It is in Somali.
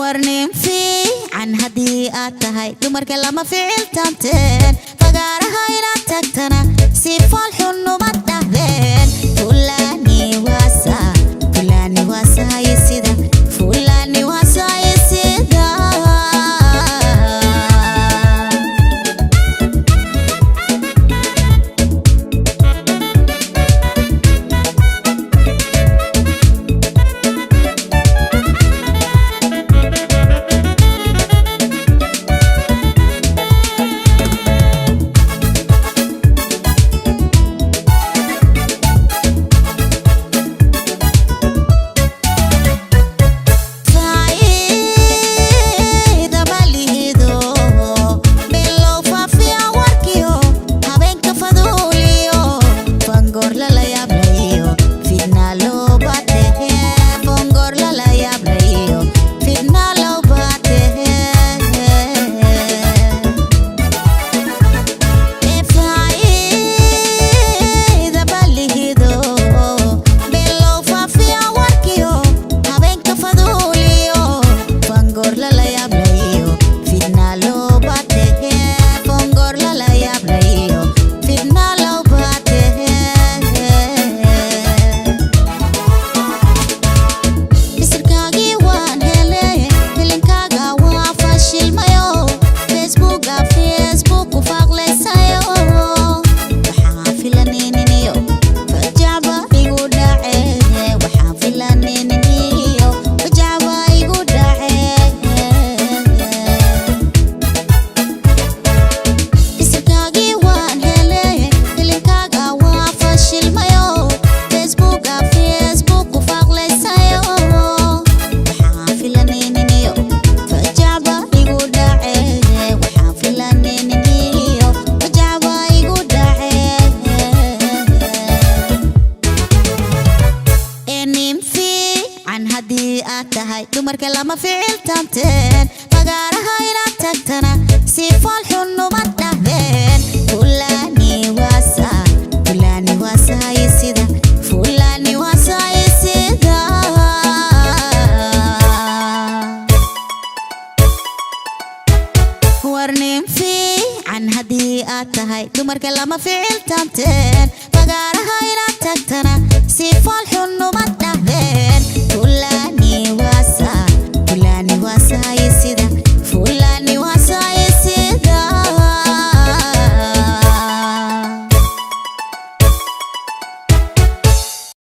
warnin fiican haddii aad tahay dumarka lama ficiltanteen fagaaraha inaad tagtana si fool xun uma dhahdeen fulani waasa haysida fulani waasa haysida dumarka lama ficiltanteen fagaaraha inaad tagtana si fool xun uma dhahdeen fulani waasa haysida fulani waasa haysida warnin fiican haddii aad tahay dumarka lama ficiltanteen fagaaraha inaad tagtana si fool xun uma